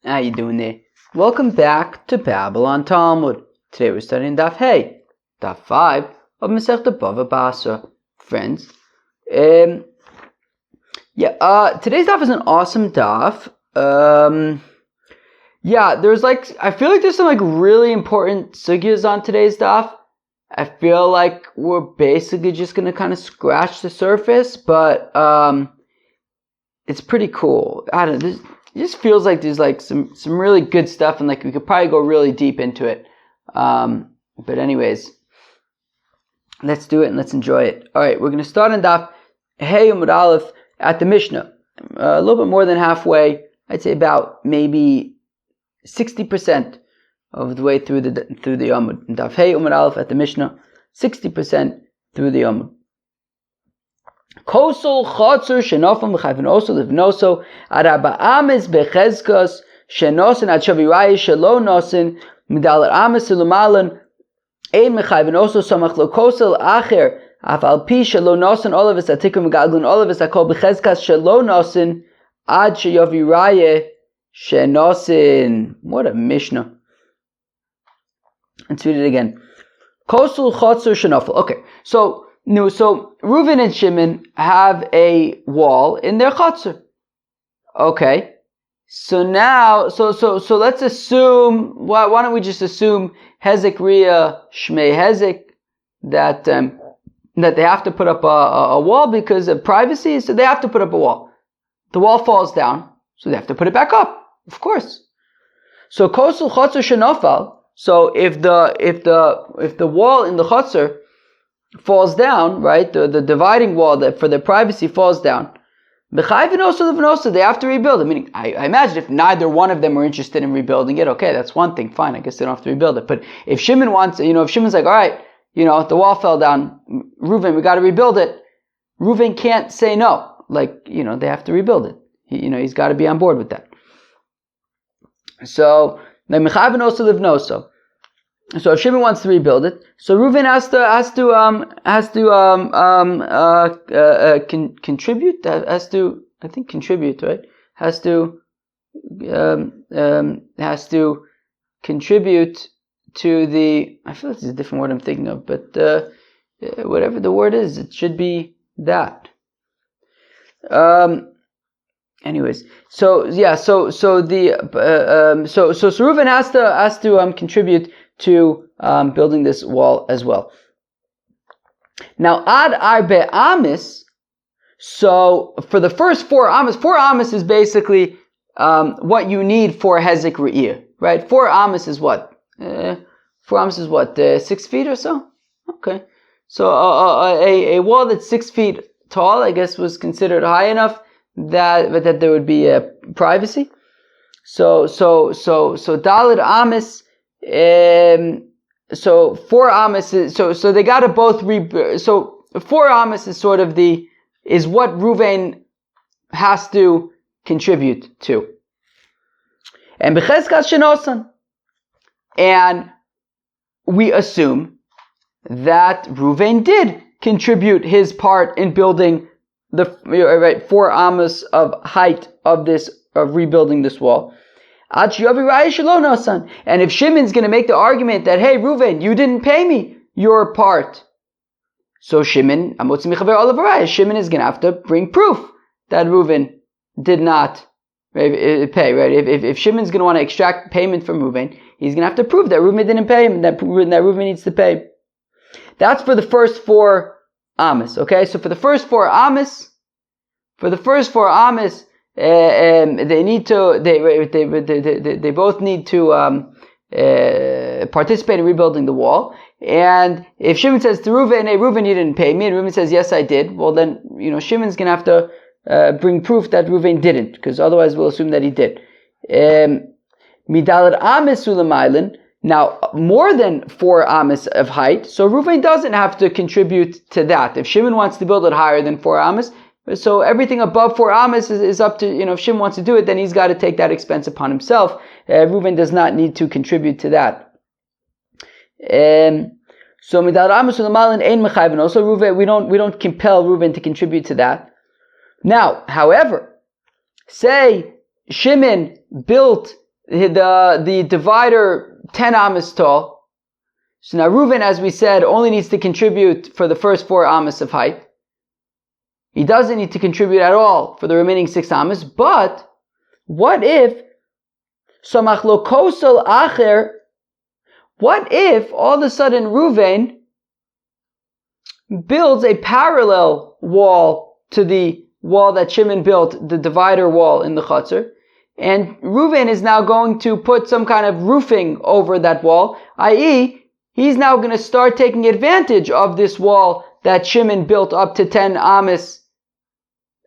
How you doing there? Welcome back to Babylon Talmud. Today we're studying Daf Hey, Daf 5 of Masechta BavaBasra. Friends, today's Daf is an awesome Daf. I feel like there's some really important sugyas on today's Daf. I feel like we're basically just gonna kind of scratch the surface, but it's pretty cool. I don't know. It just feels like there's some really good stuff, and we could probably go really deep into it. But anyways, let's do it and let's enjoy it. All right, we're going to start on Daf Hey Amud Aleph at the Mishnah. A little bit more than halfway. I'd say about maybe 60% of the way through the Amud. Daf Hey Amud Aleph at the Mishnah, 60% through the Amud. Kosel chatzur shenofam b'chayvin oso livnoso araba ames bechezkas shenosin ad shavirayis shelo nosin midalat ames ilumalan ein mechayvin oso samach lo kosel acher af al pi shelo nosin olavis atikum megalglin olavis akol bechezkas shelo nosin ad shavirayis shenosin. What a Mishnah! Let's read it again. Kosel chatzur shenofam. Okay, so Reuven and Shimon have a wall in their chutzner. Okay, so now, so let's assume. Why don't we just assume Hezek Ria Shmei Hezek that they have to put up a wall because of privacy. So they have to put up a wall. The wall falls down, so they have to put it back up. Of course. So Kosel Chutzner Shenofal. So if the wall in the chutzner falls down, right? The dividing wall that for their privacy falls down. They have to rebuild it. Meaning, I imagine if neither one of them are interested in rebuilding it, okay, that's one thing. Fine, I guess they don't have to rebuild it. But if Shimon wants, if Shimon's like, all right, the wall fell down, Reuven, we got to rebuild it. Reuven can't say no. They have to rebuild it. He's got to be on board with that. So, So if Shimon wants to rebuild it, so Reuven has to contribute. Contribute, right? Has to contribute to the. I feel like it's a different word I'm thinking of, but whatever the word is, it should be that. Anyways, so Reuven has to contribute to building this wall as well. Now, ad arbe amis. So for the first 4 amis is basically what you need for hezek re'iyah, right? 4 amis is what? 4 amis is what? 6 feet or so? Okay. So a wall that's 6 feet tall, I guess, was considered high enough that there would be privacy. So daled amis. So 4 amis is, so they gotta both so 4 amis is sort of is what Reuven has to contribute to. And b'chezkas shenosan. And we assume that Reuven did contribute his part in building the 4 amas of height of rebuilding this wall. And if Shimon's going to make the argument that, hey, Reuven, you didn't pay me your part, so Shimon is going to have to bring proof that Reuven did not pay, right? If Shimon's going to want to extract payment from Reuven, he's going to have to prove that Reuven didn't pay him, and that Reuven needs to pay. That's for the first 4 amas, okay? So for the first 4 amas, they need to. They both need to participate in rebuilding the wall. And if Shimon says to Reuven, "Hey, Reuven, you didn't pay me," and Reuven says, "Yes, I did," well, then Shimon's gonna have to bring proof that Reuven didn't, because otherwise we'll assume that he did. Midalat amis ulamaylan. Now, more than 4 amas of height, so Reuven doesn't have to contribute to that. If Shimon wants to build it higher than 4 amas. So everything above 4 amas is up to, if Shimon wants to do it, then he's got to take that expense upon himself. Reuven does not need to contribute to that. So midal amas u'lamalin ein mechayvin. Also, Reuven, we don't compel Reuven to contribute to that. Now, however, say Shimon built the divider 10 amas tall. So now Reuven, as we said, only needs to contribute for the first 4 amas of height. He doesn't need to contribute at all for the remaining 6 amas. But what if samachlokosal acher? What if all of a sudden Reuven builds a parallel wall to the wall that Shimon built, the divider wall in the chutzner, and Reuven is now going to put some kind of roofing over that wall, i.e., he's now going to start taking advantage of this wall that Shimon built up to 10 amas,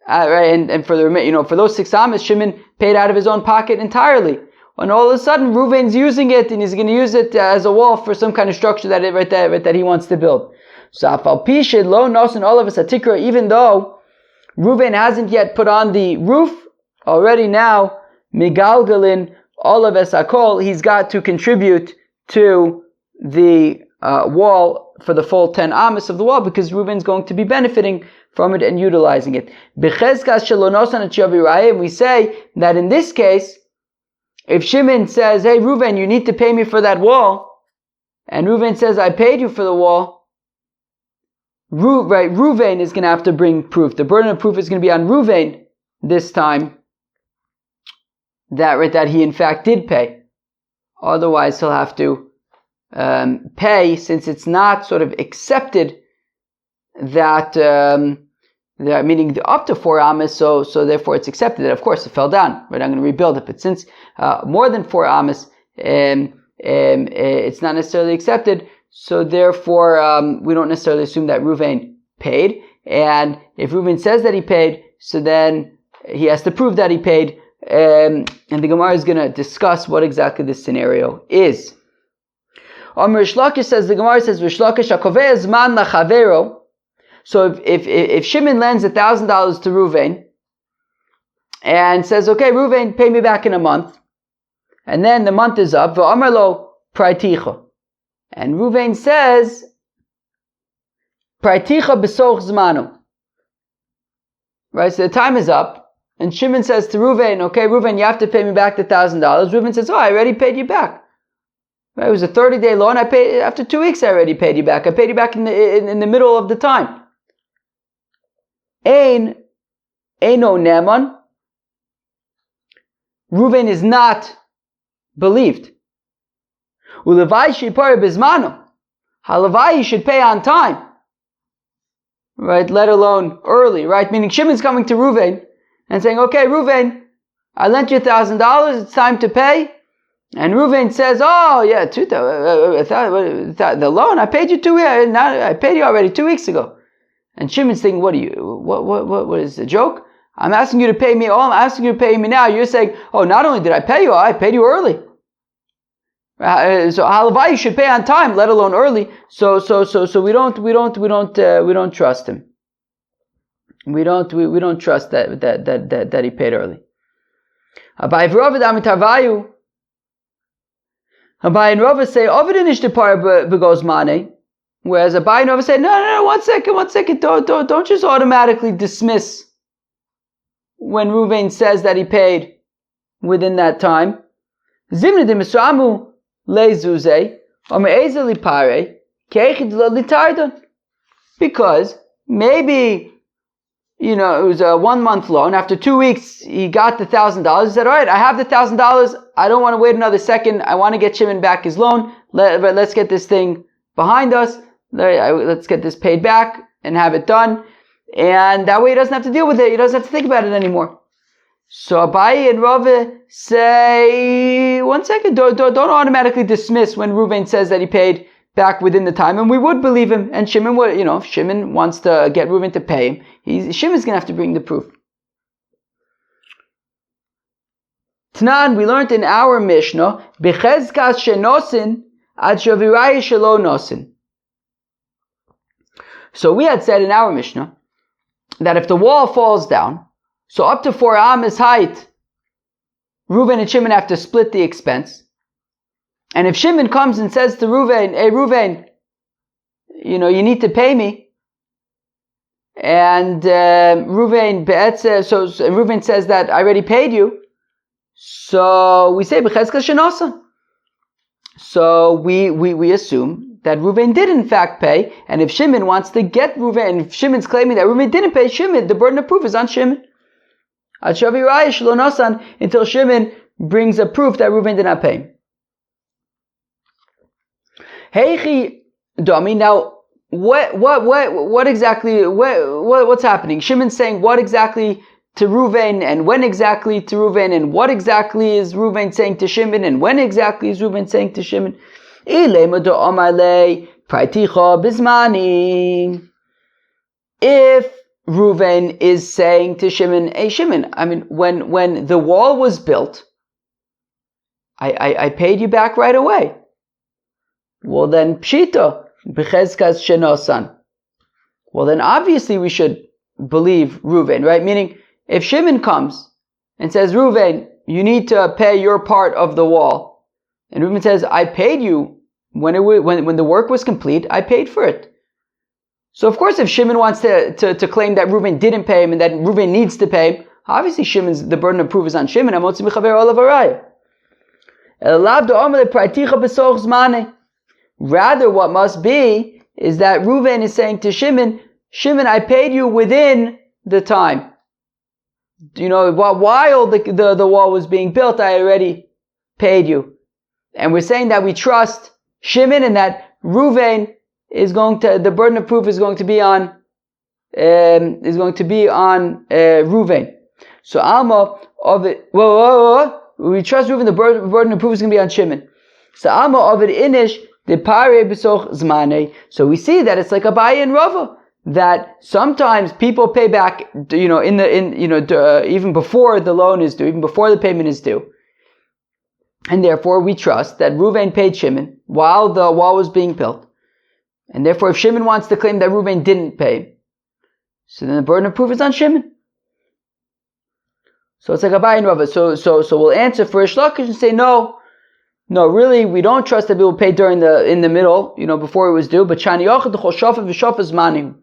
right? And for the for those 6 amas, Shimon paid out of his own pocket entirely. And all of a sudden, Reuven's using it, and he's going to use it as a wall for some kind of structure that he wants to build. So afal pishid lo nosin all of us atikra, even though Reuven hasn't yet put on the roof, already now migalgalin all of us akol, he's got to contribute to the wall for the full 10 amas of the wall, because Reuven's going to be benefiting from it and utilizing it. Bechezkas shelo nosan et we say that in this case, if Shimon says, hey Reuven, you need to pay me for that wall, and Reuven says, I paid you for the wall, Reuven is going to have to bring proof. The burden of proof is going to be on Reuven this time, that he in fact did pay. Otherwise he'll have to pay, since it's not sort of accepted that meaning the up to 4 amas, so therefore it's accepted that of course it fell down, right? I'm going to rebuild it. But since more than 4 amas, it's not necessarily accepted, so therefore we don't necessarily assume that Reuven paid. And if Reuven says that he paid, so then he has to prove that he paid. And the Gemara is going to discuss what exactly this scenario is. Rish Lakish says, the Gemara says, Rish Lakish hakoveh zman lachavero. So if Shimon lends $1,000 to Reuven and says, okay, Reuven, pay me back in a month, and then the month is up, v'amar lo praiticha, and Reuven says, praiticha b'soch zmanu, right? So the time is up, and Shimon says to Reuven, okay, Reuven, you have to pay me back the $1,000. Reuven says, oh, I already paid you back. Right? It was a 30-day loan. I paid after 2 weeks. I already paid you back. I paid you back in the middle of the time. Eino neman. Reuven is not believed. Ulevai shipar bizmanu. Halavai should pay on time, right? Let alone early, right? Meaning Shimon's coming to Reuven and saying, "Okay, Reuven, I lent you $1,000. It's time to pay." And Reuven says, "Oh yeah, the loan I paid you I paid you already 2 weeks ago." And Shimon's thinking, "What is the joke? I'm asking you to pay me. I'm asking you to pay me now. You're saying, oh, not only did I pay you, I paid you early. So halavai, you should pay on time, let alone early. So we don't trust him. We don't trust that he paid early." Abai and Rava say, Ovidin ish depar begos mane. Whereas Abai and Rava say, no, one second, don't just automatically dismiss when Reuven says that he paid within that time. Zimne de misramu lezuze, or me'ezel lipare, keichid lo litardon. Because maybe, it was a 1 month loan. After 2 weeks, he got the $1,000. He said, all right, I have the $1,000. I don't want to wait another second. I want to get Shimon back his loan. Let's get this thing behind us. Let's get this paid back and have it done. And that way he doesn't have to deal with it. He doesn't have to think about it anymore. So Abai and Rava say, 1 second, don't automatically dismiss when Reuven says that he paid back within the time, and we would believe him. And Shimon would, if Shimon wants to get Reuven to pay him, Shimon's going to have to bring the proof. Tanan, we learned in our Mishnah, Bechezkas shenosin ad shaviraya shelo nosin. So we had said in our Mishnah that if the wall falls down, so up to 4 amas height, Reuven and Shimon have to split the expense. And if Shimon comes and says to Reuven, hey Reuven, you need to pay me, and Reuven says that I already paid you, So we say b'chezkas shenasa. So we assume that Reuven did in fact pay, and if Shimon wants to get Reuven, and if Shimon's claiming that Reuven didn't pay, Shimon, the burden of proof is on Shimon. Until Shimon brings a proof that Reuven did not pay. Heichi Dami. Now, what exactly? What's happening? Shimon's saying what exactly to Reuven, and when exactly to Reuven, and what exactly is Reuven saying to Shimon, and when exactly is Reuven saying to Shimon? If Reuven is saying to Shimon, hey Shimon, I mean, when the wall was built, I paid you back right away. Well then, pshita, b'chezkas shenosan. Well then, obviously we should believe Reuven, right? Meaning, if Shimon comes and says, Reuven, you need to pay your part of the wall, and Reuven says, I paid you when the work was complete, I paid for it. So of course, if Shimon wants to claim that Reuven didn't pay him and that Reuven needs to pay him, obviously the burden of proof is on Shimon. Rather, what must be is that Reuven is saying to Shimon, Shimon, I paid you within the time. While the wall was being built, I already paid you. And we're saying that we trust Shimon and that Reuven is going to, the burden of proof is going to be on Reuven. So Alma of it, we trust Reuven, the burden of proof is going to be on Shimon. So Alma of it inish the pare besoch zmane. So we see that it's like Abaye and Rava, that sometimes people pay back, even before the loan is due, even before the payment is due. And therefore we trust that Reuven paid Shimon while the wall was being built. And therefore if Shimon wants to claim that Reuven didn't pay, so then the burden of proof is on Shimon. So it's like Abaye and Rava. So we'll answer for Rish Lakish and say no, really, we don't trust that people pay in the middle, before it was due. But Shani Yochad the Chol Shofet v'Shofet Zmanim.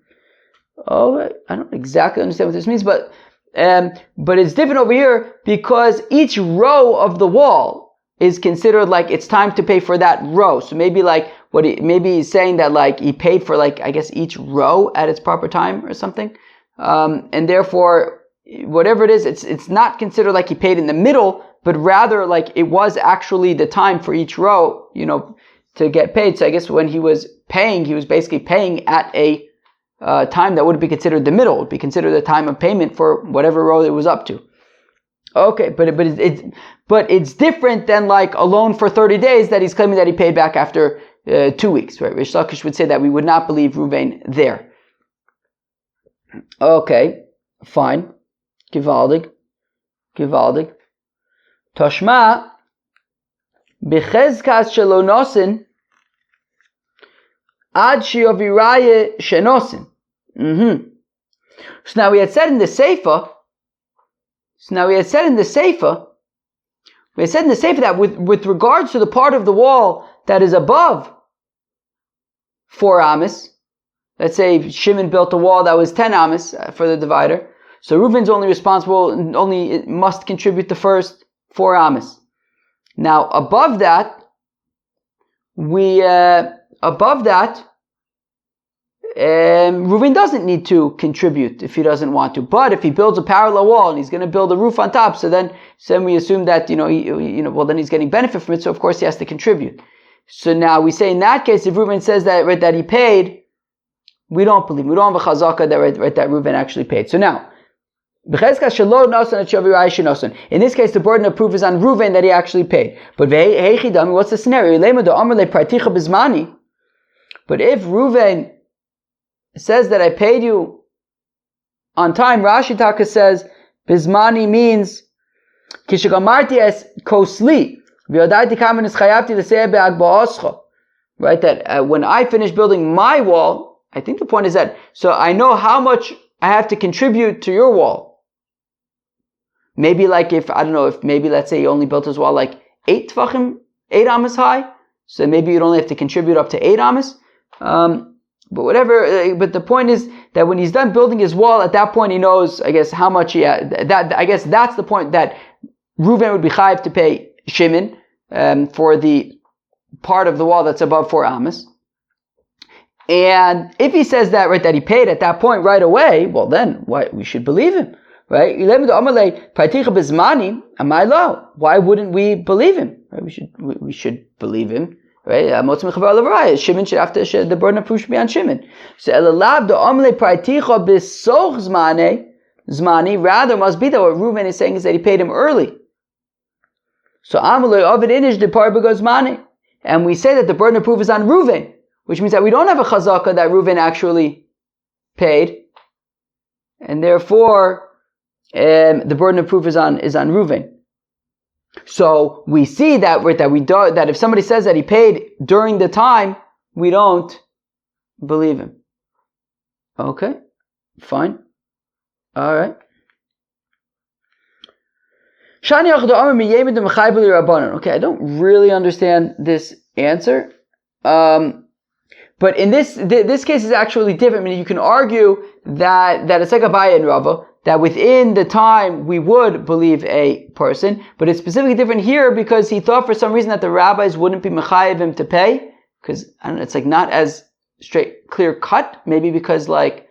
Oh, I don't exactly understand what this means, but it's different over here because each row of the wall is considered like it's time to pay for that row. So maybe maybe he's saying that he paid for each row at its proper time or something, and therefore whatever it is, it's not considered like he paid in the middle, but rather it was actually the time for each row, to get paid. So I guess when he was paying, he was basically paying at a time that would be considered the middle, would be considered the time of payment for whatever row it was up to. Okay, but it's different than a loan for 30 days that he's claiming that he paid back after 2 weeks, right? Rish Lakish would say that we would not believe Reuven there. Okay, fine. Gewaldig. Toshma b'chezkas shelo nosin ad shioviraye shenosin. So now we had said in the Seifa that with regards to the part of the wall that is above 4 amas, let's say Shimon built a wall that was 10 amas for the divider, so Reuven's only must contribute the first 4 amas. Now above that, Reuven doesn't need to contribute if he doesn't want to. But if he builds a parallel wall and he's going to build a roof on top, so then we assume that then he's getting benefit from it. So of course he has to contribute. So now we say in that case, if Reuven says that he paid, we don't believe. We don't have a chazaka that Reuven actually paid. So now, in this case, the burden of proof is on Reuven that he actually paid. But what's the scenario? But if Reuven says that I paid you on time, Rashi Taka says Bizmani means Kishigamarti es kosli v'yodaiti kamen es chayavti l'sei'eh be'agba'oscha. Right, that when I finish building my wall, I think the point is that so I know how much I have to contribute to your wall. Maybe maybe let's say he only built his wall 8 tvachim, 8 amas high, so maybe you'd only have to contribute up to 8 amas. But whatever. But the point is that when he's done building his wall, at that point he knows, I guess, how much he had. I guess that's the point, that Reuven would be chayiv to pay Shimon for the part of the wall that's above 4 amas. And if he says that, right, that he paid at that point right away, well then, we should believe him, right? Why wouldn't we believe him? Right? We should believe him, right? Shimon should have to, the burden of proof should be on Shimon. So rather must be that what Reuven is saying is that he paid him early. So and we say that the burden of proof is on Reuven, which means that we don't have a chazaka that Reuven actually paid, and therefore the burden of proof is on Reuven. So we see that if somebody says that he paid during the time, we don't believe him. Okay, fine, all right. Okay, I don't really understand this answer. But in this case is actually different. I mean, you can argue that it's like Abaye and Rava, that within the time we would believe a person, but it's specifically different here because he thought for some reason that the rabbis wouldn't be mechayev him to pay, because I don't know, it's like not as straight, clear cut, maybe because like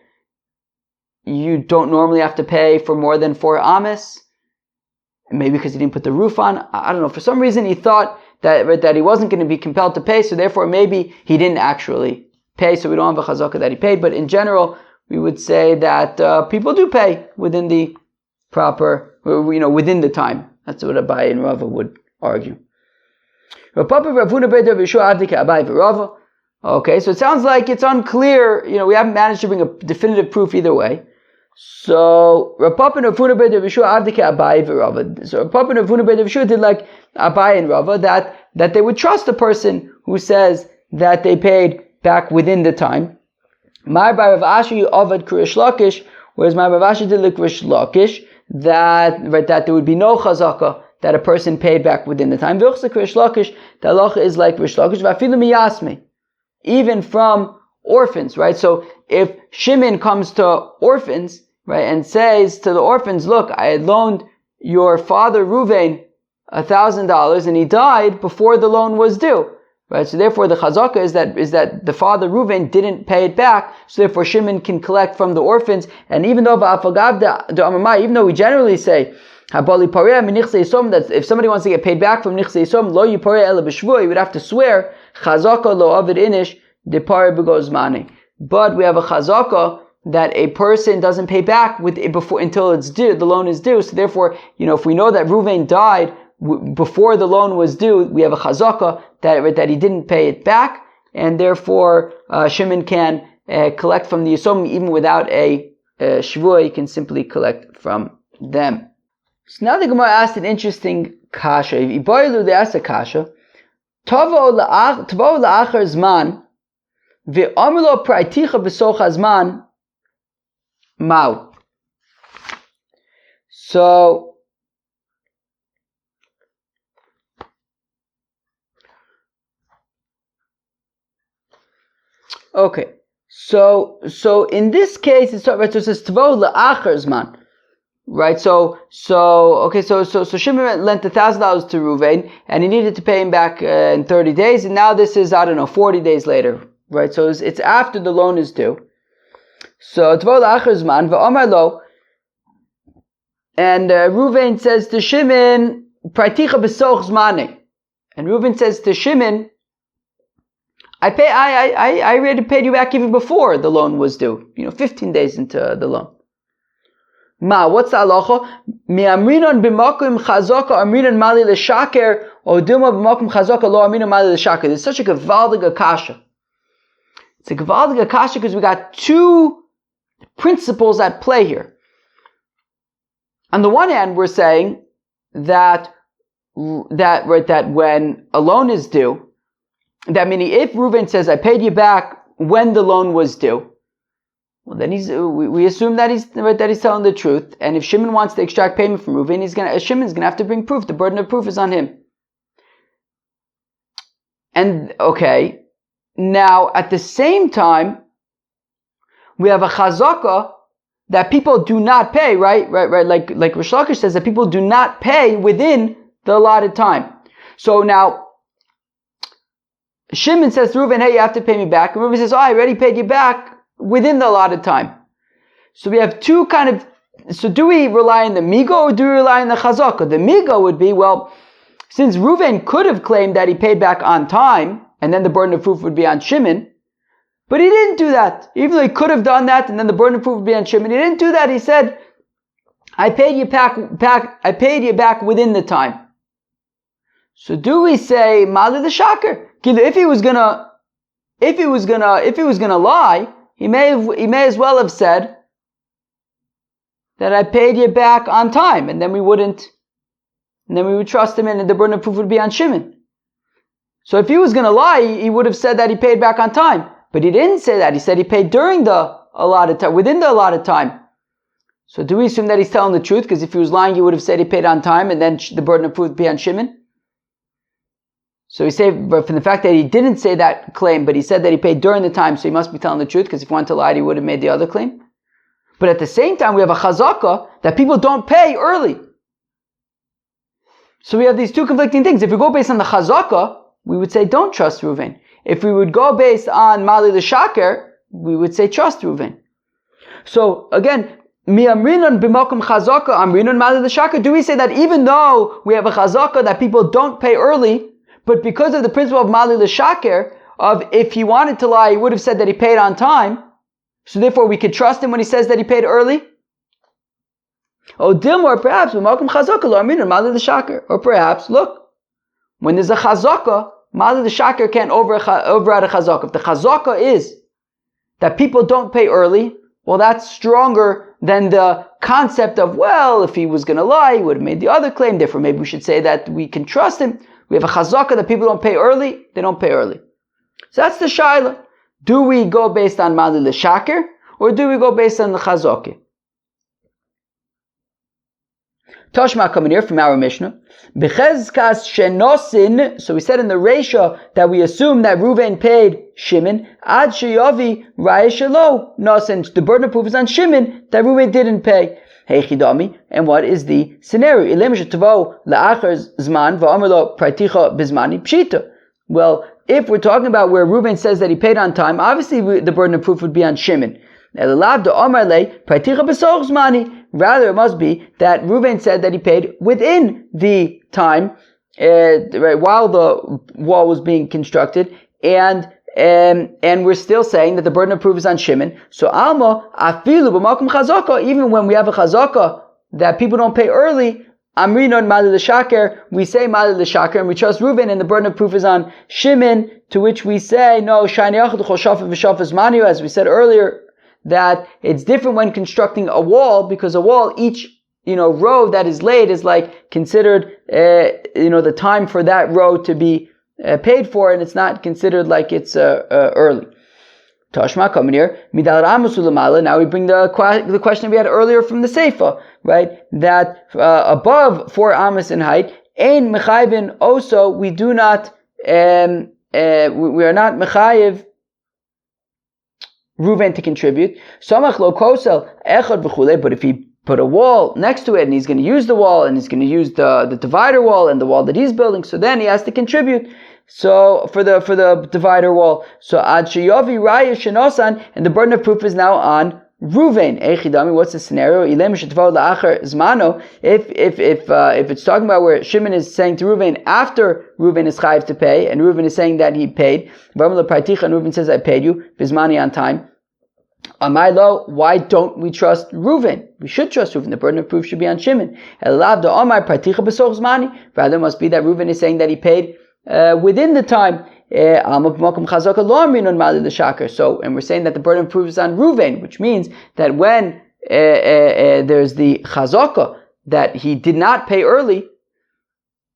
you don't normally have to pay for more than 4 amas, maybe because he didn't put the roof on. I don't know, for some reason he thought that he wasn't going to be compelled to pay, so therefore maybe he didn't actually pay, so we don't have a chazaka that he paid. But in general, we would say that people do pay within the proper, within the time. That's what Abaye and Rava would argue. Okay, so it sounds like it's unclear, we haven't managed to bring a definitive proof either way. So Rav Papa and Ravuna ben Yeshua Avdika Abaye v'Rava. So Rav Papa and Ravuna ben Yeshua did like Abaye and Rava, that they would trust the person who says that they paid back within the time. My Rav Ashi Avad Krish Lakish, whereas my Rav Ashi did like Krish Lakish, that there would be no chazaka that a person paid back within the time. V'chsa Krish Lakish, the halacha is like Krish Lakish v'afilu miyasmi, even from orphans, right? So if Shimon comes to orphans, right, and says to the orphans, look, I had loaned your father Reuven $1,000 and he died before the loan was due, right? So therefore the chazaka is that the father Reuven didn't pay it back, so therefore Shimon can collect from the orphans. And even though we generally say that if somebody wants to get paid back from nichse yisom, lo yipareh ela b'shvua, you would have to swear chazaka lo avid inish depare b'gozmani. But we have a chazaka that a person doesn't pay back until it's due, the loan is due. So therefore, if we know that Reuven died before the loan was due, we have a chazaka that he didn't pay it back, and therefore Shimon can collect from the Yisom even without a shvua. He can simply collect from them. So now the Gemara asked an interesting kasha. They asked a kasha. Tavo la'achar zman ve'amr lo pra'iticha b'soch hazman mau. So okay. So in this case, it says tvo la'achar zman. Right, so Shimon lent $1,000 to Reuven, and he needed to pay him back in 30 days, and now this is 40 days later, right? So it's after the loan is due. So Tvol Achar Zman v'Omar Lo, and Reuven says to Shimon, Praticha b'soch zmane, and Reuven says to Shimon, I already paid you back even before the loan was due, 15 days into the loan. What's the halacha? Mi amrinon b'makom chazaka amrinon mali l'shaker, or dilma b'makom chazaka lo amrinon mali l'shaker. There's such a gevaldig akasha. It's a gevaldig akasha because we got two principles at play here. On the one hand, we're saying that when a loan is due, that meaning if Reuven says, I paid you back when the loan was due, well, then we assume that he's telling the truth. And if Shimon wants to extract payment from Reuven, Shimon's going to have to bring proof. The burden of proof is on him. And okay, now at the same time, we have a chazaka that people do not pay, right? Like Rish Lakish says that people do not pay within the allotted time. So now, Shimon says to Reuven, hey, you have to pay me back. And Reuven says, I already paid you back within the allotted time. So we have two so do we rely on the migo or do we rely on the chazaka? The migo would be, well, since Reuven could have claimed that he paid back on time, and then the burden of proof would be on Shimon, but he didn't do that. Even though he could have done that, and then the burden of proof would be on Shimon, he didn't do that. He said, I paid you back within the time. So do we say Mali the Shaker? If he was gonna lie, he may as well have said that I paid you back on time, and then we would trust him, and the burden of proof would be on Shimon. So if he was gonna lie, he would have said that he paid back on time. But he didn't say that. He said he paid during the allotted time, within the allotted time. So do we assume that he's telling the truth? Because if he was lying, he would have said he paid on time, and then the burden of proof would be on Shimon. So we say, but from the fact that he didn't say that claim, but he said that he paid during the time, so he must be telling the truth, because if he wanted to lie, he would have made the other claim. But at the same time, we have a chazaka that people don't pay early. So we have these two conflicting things. If we go based on the chazaka, we would say don't trust Reuven. If we would go based on Mali the Shaker, we would say trust Reuven. So again, mi amrinon b'makom chazaka, amrinon Mali the Shaker. Do we say that even though we have a chazaka that people don't pay early, but because of the principle of Mali the Shaker, of if he wanted to lie, he would have said that he paid on time, so therefore we could trust him when he says that he paid early? Oh, Dilmor, perhaps, b'makom chazaka lo amrinon Mali the Shaker. Or perhaps, look, when there's a chazaka, Mali the Shaker can't override a chazaka. If the chazaka is that people don't pay early, well, that's stronger than the concept of, well, if he was going to lie, he would have made the other claim, therefore maybe we should say that we can trust him. We have a chazaka that people don't pay early, they don't pay early. So that's the shaila. Do we go based on Mali the Shaker, or do we go based on the chazaka? Tashma coming here from our Mishnah. B'chezkas shenosin. So we said in the Reisha that we assume that Reuven paid Shimon. Ad sheyavi raya shelo nosin. The burden of proof is on Shimon that Reuven didn't pay. Hey chidami. And what is the scenario? Ilem shetavo la'achar zman va'amar lo praiticha bizmani pshita. Well, if we're talking about where Reuven says that he paid on time, obviously the burden of proof would be on Shimon. Rather, it must be that Reuven said that he paid within the time, right, while the wall was being constructed, and we're still saying that the burden of proof is on Shimon. So Alma, afilu b'makom chazaka, even when we have a chazaka that people don't pay early, amrinon Mali l'shaker, we say Mali l'shaker, and we trust Reuven, and the burden of proof is on Shimon, to which we say, no, shayne yachad chol shafet v'shafet zmanu, as we said earlier, that it's different when constructing a wall, because a wall, each row that is laid is like considered the time for that row to be paid for, and it's not considered like it's early. Tashma coming here, midal ramus ulamala. Now we bring the question we had earlier from the Seifa, right? That above 4 amos in height, ein mechayvin. Also, we do not we are not mechayiv Reuven to contribute. Samach lo kosel echad v'chulei. But if he put a wall next to it, and he's going to use the wall, and he's going to use the divider wall and the wall that he's building, so then he has to contribute. So for the divider wall, so ad sheyavi raya shenosan, and the burden of proof is now on Reuven. Echidami, what's the scenario? Ilem shetvau la'achar zmano. If it's talking about where Shimon is saying to Reuven after Reuven is chayiv to pay, and Reuven is saying that he paid, and Reuven says I paid you bizmani on time. Amaylo, why don't we trust Reuven? We should trust Reuven. The burden of proof should be on Shimon. Rather, it must be that Reuven is saying that he paid within the time. So, and we're saying that the burden of proof is on Reuven, which means that when there's the chazaka that he did not pay early,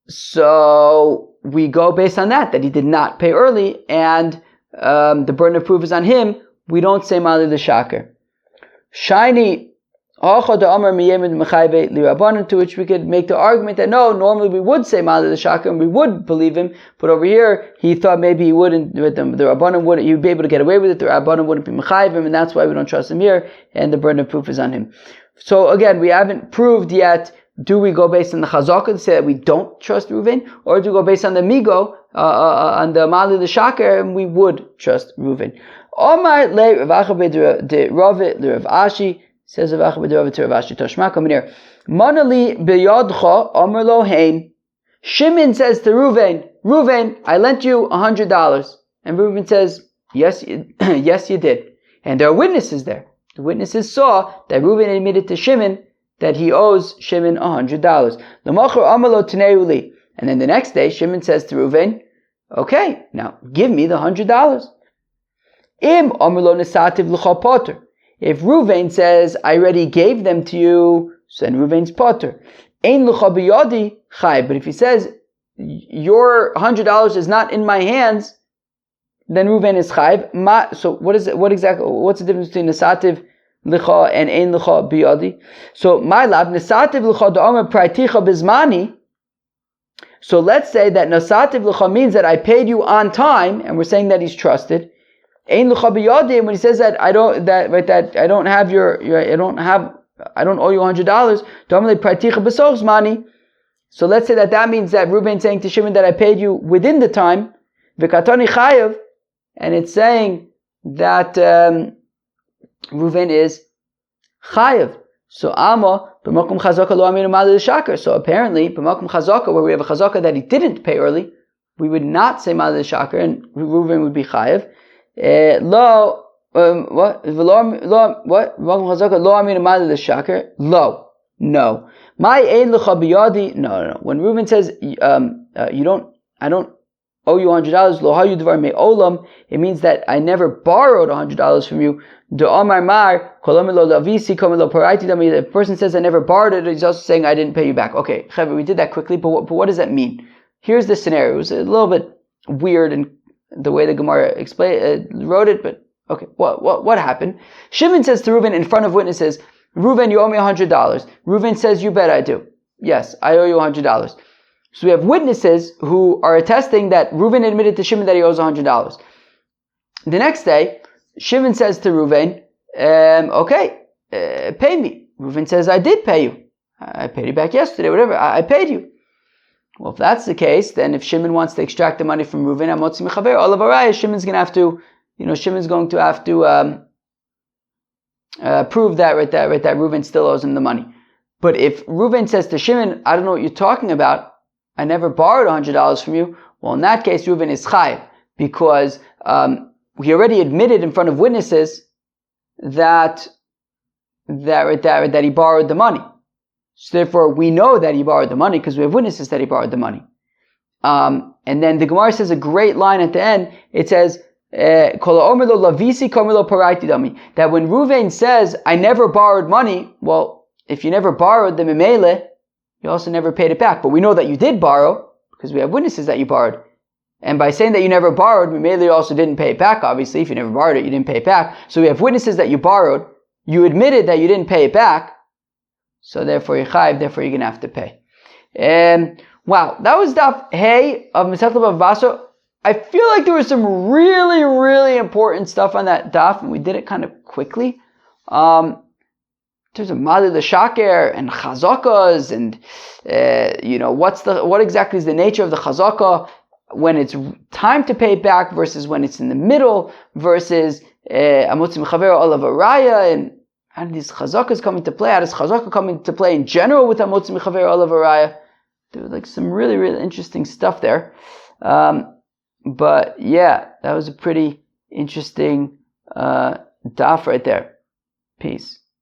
so we go based on that he did not pay early, and the burden of proof is on him. We don't say Mali the Shaker. Shiny To which we could make the argument that no, normally we would say Ma'ale l'Shakar and we would believe him, but over here he thought maybe he wouldn't, the Rabbanim wouldn't, he'd be able to get away with it, the Rabbanim wouldn't be Mechayiv him, and that's why we don't trust him here, and the burden of proof is on him. So again, we haven't proved yet, do we go based on the Chazaka to say that we don't trust Reuven, or do we go based on the Migo, on the Ma'ale l'Shakar, and we would trust Reuven. Omar le Rav Acha de Rav le Rav Ashi, says Rav Acha de Rav to Rav Ashi Toshma, come here. Manali biyadcha Omar lo hein. Shimon says to Reuven, I lent you $100. And Reuven says, yes, yes you did. And there are witnesses there. The witnesses saw that Reuven admitted to Shimon that he owes Shimon $100. And then the next day, Shimon says to Reuven, okay, now give me the $100. If Reuven says, I already gave them to you, so then Reuven's potter. But if he says, your $100 is not in my hands, then Reuven is chayv. So what's the difference between nesativ licha and ein licha biyadi? So my lab, nesativ licha da'omer praiticha bizmani. So let's say that nesativ licha means that I paid you on time, and we're saying that he's trusted. Ein licha biyadi, when he says that I don't owe you $100. Da'omer praiticha b'soch zmani. So let's say that means that Reuven saying to Shimon that I paid you within the time. V'katani chayav. And it's saying that Reuven is chayav. So Amma b'makom chazaka lo aminu Ma'ale l'Shakar. So apparently b'makom chazaka, where we have a chazaka that he didn't pay early, we would not say Ma'ale l'Shakar, and Reuven would be chayav. Lo what? B'makom chazaka lo aminu Ma'ale l'Shakar. Lo, no. My ein l'cha biyadi. No. When Reuven says I don't owe you $100, lo hayu dvar me olam, it means that I never borrowed $100 from you. Do amar mar kolam lo lavisi kolam lo paraiti dami. The person says I never borrowed it, he's also saying I didn't pay you back. Okay, Chevra, we did that quickly, but what does that mean? Here's the scenario. It was a little bit weird in the way the Gemara wrote it, but okay, what happened? Shimon says to Reuven in front of witnesses, Reuven, you owe me $100. Reuven says, you bet I do. Yes, I owe you $100. So we have witnesses who are attesting that Reuven admitted to Shimon that he owes $100. The next day, Shimon says to Reuven, pay me. Reuven says, I did pay you. I paid you back yesterday, whatever. I paid you. Well, if that's the case, then if Shimon wants to extract the money from Reuven, Amotzi Mechaver, all of Araya, Shimon's going to have to prove that Reuven still owes him the money. But if Reuven says to Shimon, I don't know what you're talking about, I never borrowed $100 from you, well, in that case, Reuven is chayiv, because he already admitted in front of witnesses that he borrowed the money. So therefore, we know that he borrowed the money because we have witnesses that he borrowed the money. And then the Gemara says a great line at the end. It says, that when Reuven says, I never borrowed money, well, if you never borrowed the memele, you also never paid it back. But we know that you did borrow, because we have witnesses that you borrowed. And by saying that you never borrowed, memele you also didn't pay it back, obviously. If you never borrowed it, you didn't pay it back. So we have witnesses that you borrowed, you admitted that you didn't pay it back, so therefore you're chayiv, therefore you're going to have to pay. Wow, that was daf hey of Masechet BavaBasra. I feel like there was some really, really important stuff on that daf, and we did it kind of quickly. There's a Ma'ale l'Shakar and chazakas, and what exactly is the nature of the chazaka when it's time to pay it back versus when it's in the middle versus amotzi mechaver olav araya, and how do these chazakas come into play? How does chazaka come into play in general with amotzi mechaver olav araya? There was like some really, really interesting stuff there. But yeah, that was a pretty interesting daf right there. Peace.